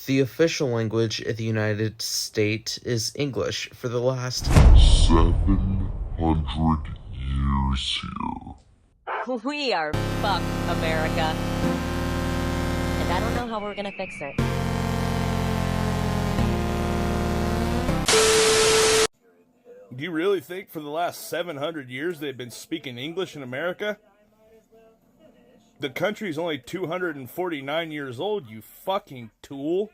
The official language of the United States is English for the last 700 years here. We are fucked, America. And I don't know how we're gonna fix it. Do you really think for the last 700 years they've been speaking English in America? The country's only 249 years old, you fucking tool.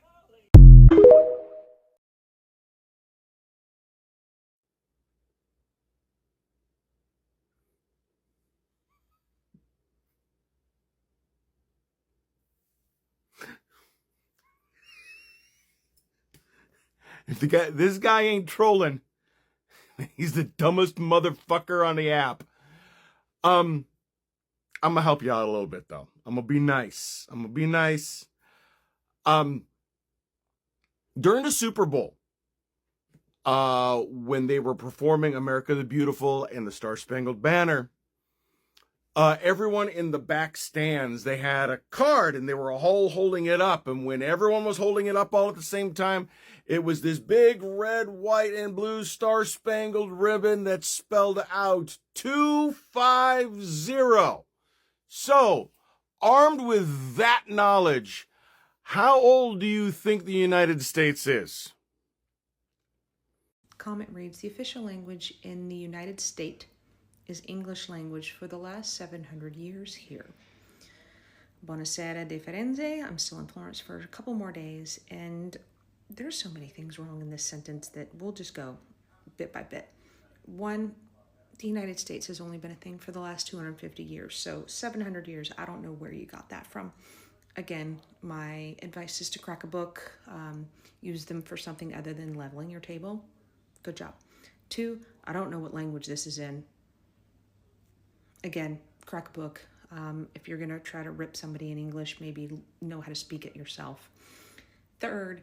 If this guy ain't trolling, he's the dumbest motherfucker on the app. I'm gonna help you out a little bit though. I'm gonna be nice. During the Super Bowl, when they were performing America the Beautiful and the Star Spangled Banner, everyone in the back stands, they had a card and they were all holding it up. And when everyone was holding it up all at the same time, it was this big red, white, and blue Star Spangled ribbon that spelled out 250. So, armed with that knowledge, how old do you think the United States is? Comment reads, the official language in the United States is English language for the last 700 years here. Buonasera differenze. I'm still in Florence for a couple more days, and there's so many things wrong in this sentence that we'll just go bit by bit. One, the United States has only been a thing for the last 250 years, so 700 years, I don't know where you got that from. Again, my advice is to crack a book, use them for something other than leveling your table. Good job. Two, I don't know what language this is in. Again, crack a book. If you're going to try to rip somebody in English, maybe know how to speak it yourself. Third,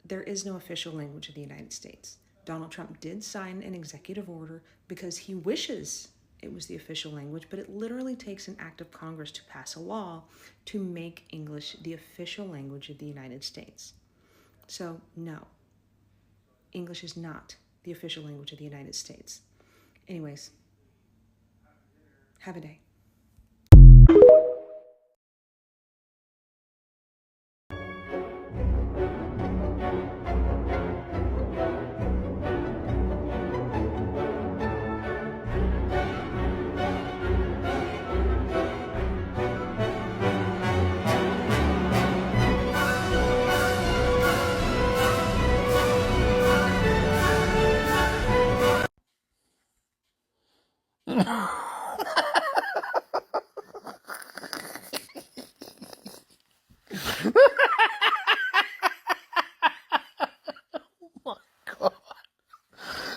there is no official language of the United States. Donald Trump did sign an executive order because he wishes it was the official language, but it literally takes an act of Congress to pass a law to make English the official language of the United States. So, no, English is not the official language of the United States. Anyways, have a day.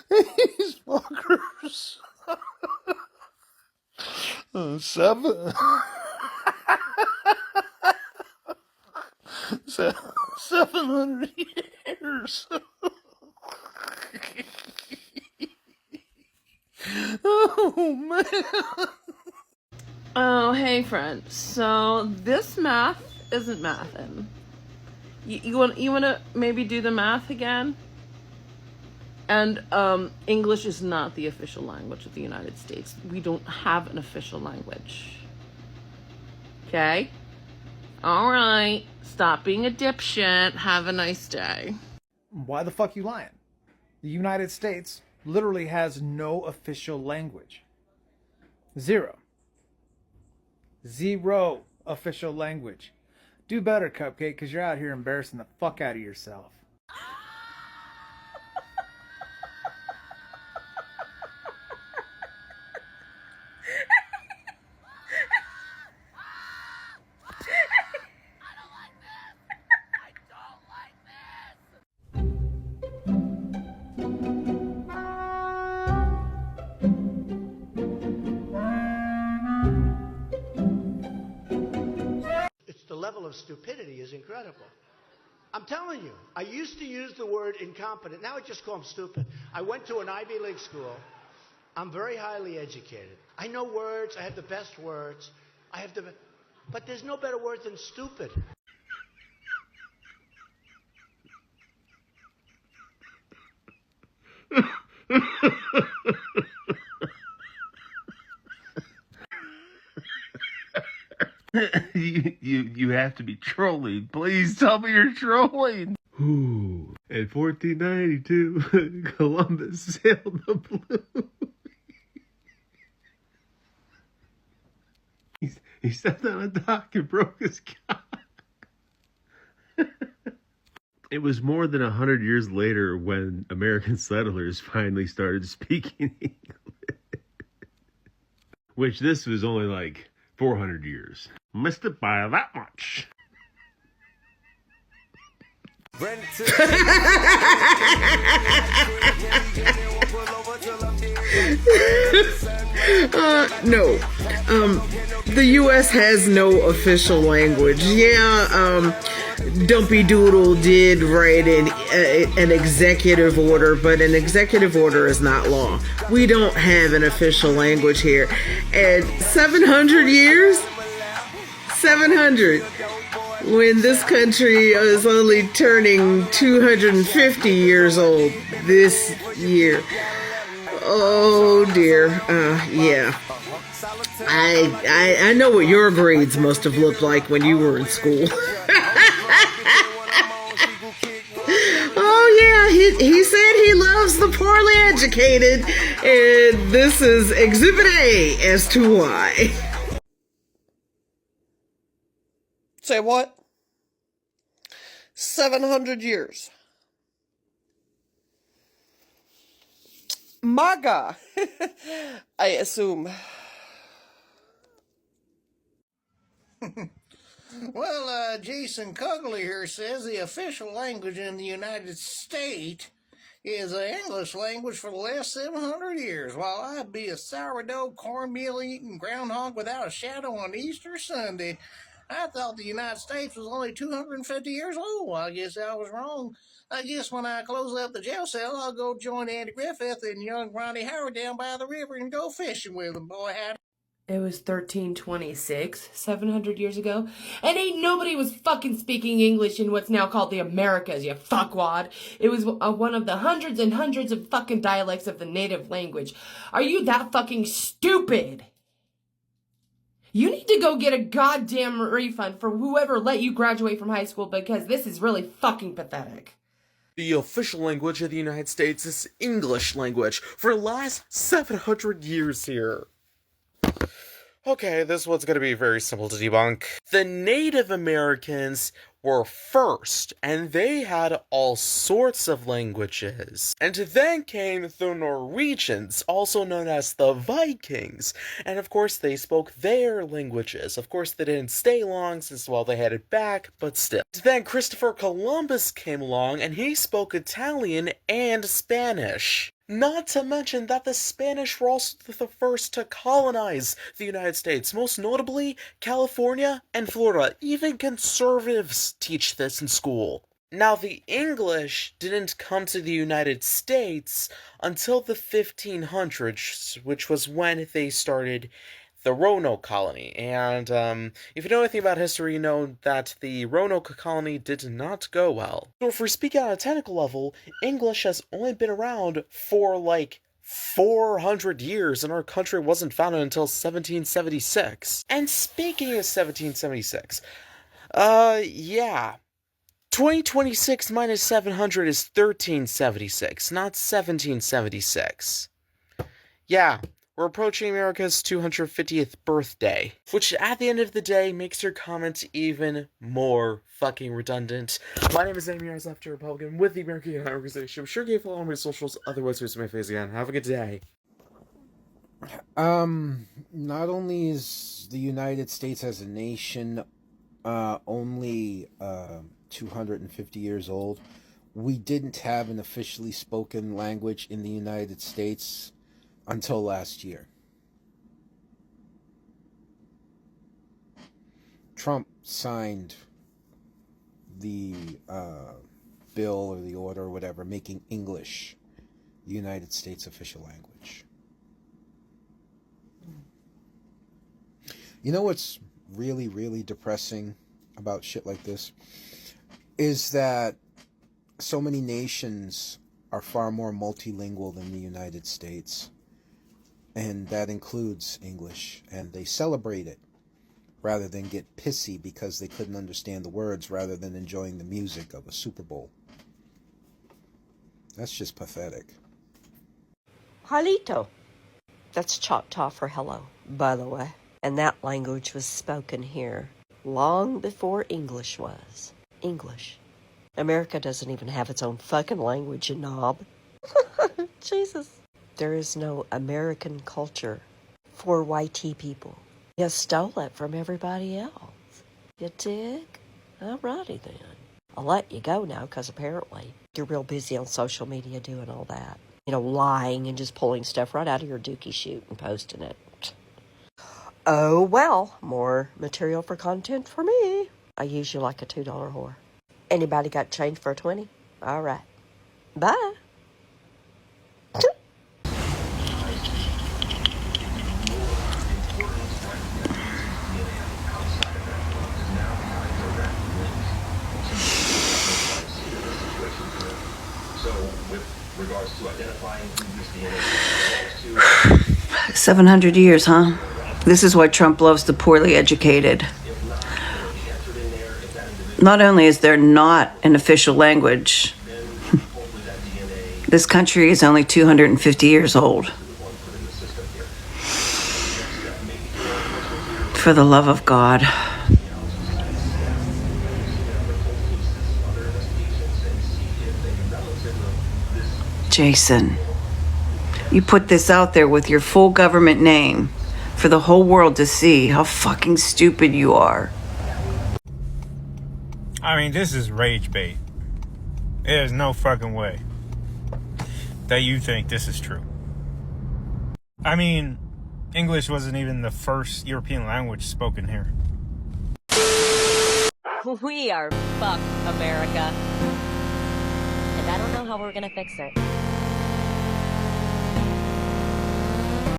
These fuckers. 700 years. Oh man. Oh, hey friend. So this math isn't mathin'. You want to maybe do the math again? And English is not the official language of the United States. We don't have an official language. Okay? All right. Stop being a dipshit. Have a nice day. Why the fuck you lying? The United States literally has no official language. Zero official language. Do better, Cupcake, because you're out here embarrassing the fuck out of yourself. The level of stupidity is incredible. I'm telling you, I used to use the word incompetent. Now I just call them stupid. I went to an Ivy League school. I'm very highly educated. I know words. I have the best words. But there's no better word than stupid. You have to be trolling. Please tell me you're trolling. Ooh. In 1492, Columbus sailed the blue. He stepped on a dock and broke his cock. It was more than 100 years later when American settlers finally started speaking English. Which this was only like 400 years. Missed it by that much. No. The U.S. has no official language. Yeah, Dumpy Doodle did write an executive order, but an executive order is not law. We don't have an official language here. And 700 years? 700. When this country is only turning 250 years old this year. Oh dear. Yeah. I know what your grades must have looked like when you were in school. Oh yeah, he said he loves the poorly educated, and this is Exhibit A as to why. Say what? 700 years. MAGA, I assume. Well, Jason Cugley here says the official language in the United States is the English language for the last 700 years, while I'd be a sourdough, cornmeal eating groundhog without a shadow on Easter Sunday. I thought the United States was only 250 years old. Well, I guess I was wrong. I guess when I close up the jail cell, I'll go join Andy Griffith and young Ronnie Howard down by the river and go fishing with them, boy. It was 1326, 700 years ago, and ain't nobody was fucking speaking English in what's now called the Americas, you fuckwad. It was one of the hundreds and hundreds of fucking dialects of the native language. Are you that fucking stupid? You need to go get a goddamn refund for whoever let you graduate from high school, because this is really fucking pathetic. The official language of the United States is English language for the last 700 years here. Okay, this one's going to be very simple to debunk. The Native Americans were first, and they had all sorts of languages. And then came the Norwegians, also known as the Vikings. And of course, they spoke their languages. Of course, they didn't stay long since, well, they had it back, but still. Then Christopher Columbus came along, and he spoke Italian and Spanish. Not to mention that the Spanish were also the first to colonize the United States, most notably California and Florida. Even conservatives teach this in school. Now, the English didn't come to the United States until the 1500s, which was when they started the Roanoke colony. And if you know anything about history, you know that the Roanoke colony did not go well. So if we're speaking on a technical level, English has only been around for like 400 years, and our country wasn't founded until 1776. And speaking of 1776, yeah. 2026 minus 700 is 1376, not 1776. Yeah. We're approaching America's 250th birthday, which at the end of the day makes your comment even more fucking redundant. My name is Amy Left Republican with the American United Organization. I'm sure you follow my socials, otherwise here's my face again. Have a good day. Not only is the United States as a nation only 250 years old, we didn't have an officially spoken language in the United States until last year. Trump signed the bill or the order or whatever, making English the United States official language. You know what's really, really depressing about shit like this? Is that so many nations are far more multilingual than the United States. And that includes English, and they celebrate it. rather than get pissy because they couldn't understand the words rather than enjoying the music of a Super Bowl. That's just pathetic. Halito. That's Choctaw for hello, by the way. And that language was spoken here long before English was. English. America doesn't even have its own fucking language, you knob. Jesus. There is no American culture for YT people. You stole it from everybody else. You dig? Alrighty then. I'll let you go now because apparently you're real busy on social media doing all that. You know, lying and just pulling stuff right out of your dookie chute and posting it. Oh, well, more material for content for me. I use you like a $2 whore. Anybody got change for a 20? All right. Bye. 700 years, huh? This is why Trump loves the poorly educated. Not only is there not an official language, this country is only 250 years old. For the love of God. Jason, you put this out there with your full government name for the whole world to see how fucking stupid you are. I mean, this is rage bait. There's no fucking way that you think this is true. I mean, English wasn't even the first European language spoken here. We are fucked, America. And I don't know how we're gonna fix it.